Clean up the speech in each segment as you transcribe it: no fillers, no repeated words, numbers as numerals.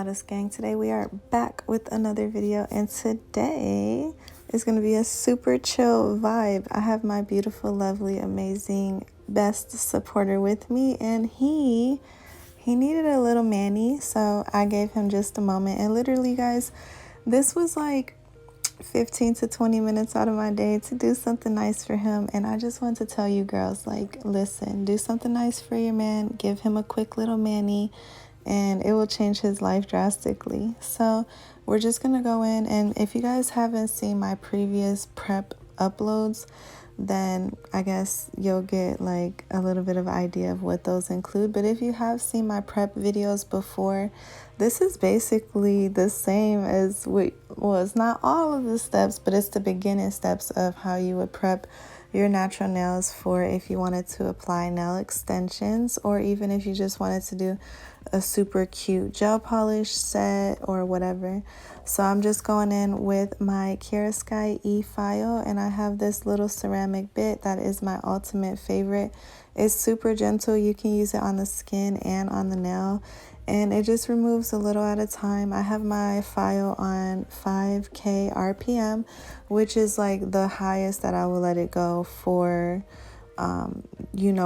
𝑙𝑜𝑣𝑒𝑠 gang. Today we are back with another video, and today is going to be a super chill vibe. I have my beautiful, lovely, amazing, best supporter with me, and he needed a little mani, so I gave him just a moment. And literally, guys, this was like 15 to 20 minutes out of my day to do something nice for him. And I just want to tell you girls, like, listen, do something nice for your man, give him a quick little mani, and it will change his life drastically. So we're just gonna go in, and if you guys haven't seen my previous prep uploads, then I guess you'll get like a little bit of idea of what those include. But if you have seen my prep videos before, this is basically the same as well, it's not all of the steps, but it's the beginning steps of how you would prep your natural nails for if you wanted to apply nail extensions, or even if you just wanted to do a super cute gel polish set or whatever. So I'm just going in with my 𝑘𝑢𝑟 file, and I have this little ceramic bit that is my ultimate favorite. It's super gentle. You can use it on the skin and on the nail, and it just removes a little at a time. I have my file on 5K RPM, which is like the highest that I will let it go for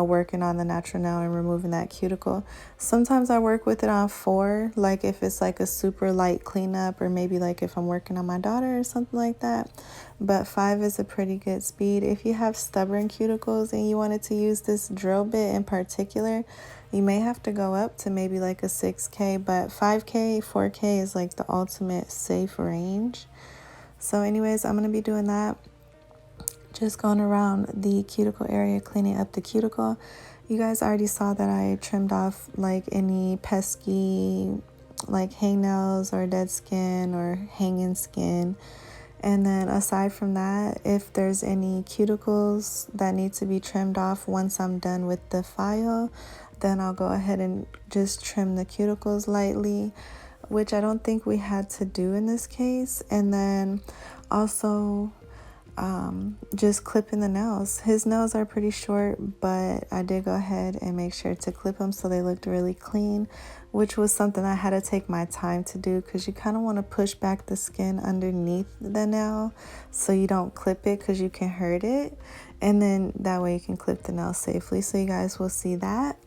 working on the natural nail and removing that cuticle. Sometimes I work with it on 4, like if it's like a super light cleanup, or maybe like if I'm working on my daughter or something like that. But 5 is a pretty good speed. If you have stubborn cuticles and you wanted to use this drill bit in particular, you may have to go up to maybe like a 6K, but 5K, 4K is like the ultimate safe range. So anyways, I'm going to be doing that. Just going around the cuticle area, cleaning up the cuticle. You guys already saw that I trimmed off like any pesky like hangnails or dead skin or hanging skin. And then aside from that, if there's any cuticles that need to be trimmed off once I'm done with the file, then I'll go ahead and just trim the cuticles lightly, which I don't think we had to do in this case. And then also just clipping the nails. His nails are pretty short, but I did go ahead and make sure to clip them so they looked really clean, which was something I had to take my time to do, because you kind of want to push back the skin underneath the nail so you don't clip it, because you can hurt it, and then that way you can clip the nail safely. So you guys will see that.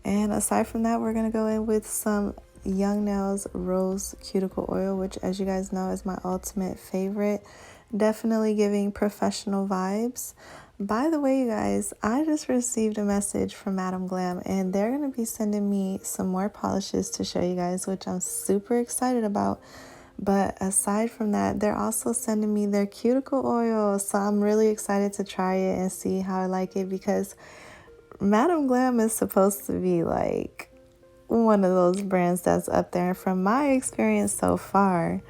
And aside from that, we're going to go in with some Young Nails Rose Cuticle Oil, which, as you guys know, is my ultimate favorite. Definitely giving professional vibes. By the way, you guys, I just received a message from Madam Glam, and they're going to be sending me some more polishes to show you guys, which I'm super excited about. But aside from that, they're also sending me their cuticle oil, so I'm really excited to try it and see how I like it, because Madam Glam is supposed to be like one of those brands that's up there. And from my experience so far,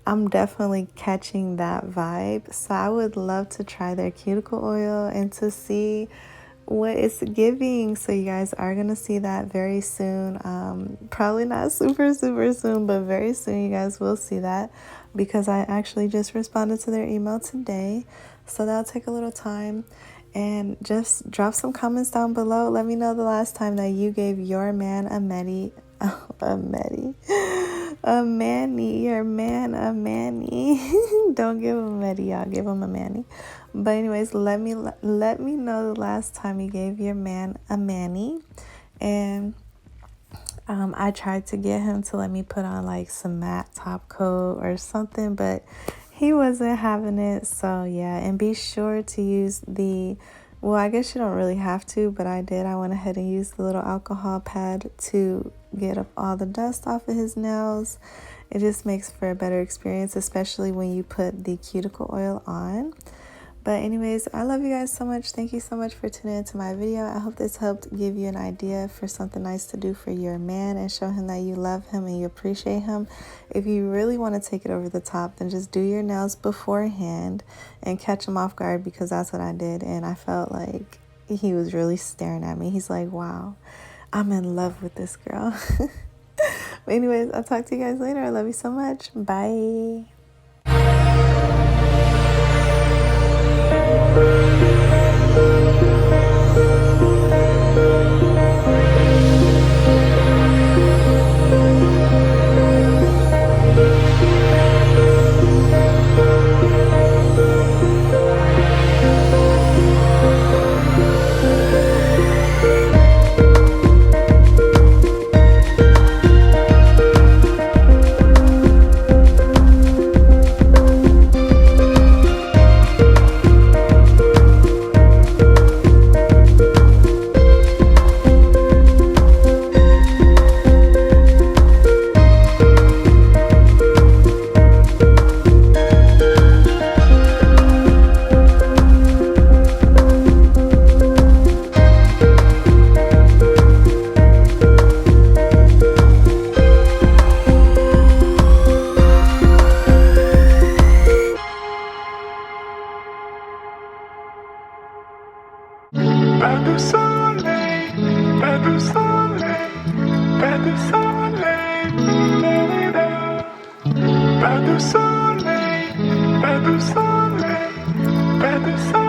I'm definitely catching that vibe. So I would love to try their cuticle oil and to see what it's giving. So you guys are going to see that very soon. Probably not super soon, but very soon you guys will see that, because I actually just responded to their email today. So that'll take a little time. And just drop some comments down below. Let me know the last time that you gave your man a mani. Your man a mani. Don't give him a mani, y'all. Give him a mani. But anyways, let me know the last time you gave your man a mani. And I tried to get him to let me put on like some matte top coat or something, but he wasn't having it. So yeah, and be sure to use well, I guess you don't really have to, but I did. I went ahead and used the little alcohol pad to get up all the dust off of his nails. It just makes for a better experience, especially when you put the cuticle oil on. But anyways, I love you guys so much. Thank you so much for tuning into my video. I hope this helped give you an idea for something nice to do for your man and show him that you love him and you appreciate him. If you really want to take it over the top, then just do your nails beforehand and catch him off guard, because that's what I did. And I felt like he was really staring at me. He's like, wow, I'm in love with this girl. But anyways, I'll talk to you guys later. I love you so much. Bye. du soleil, pas de soleil, pas de soleil.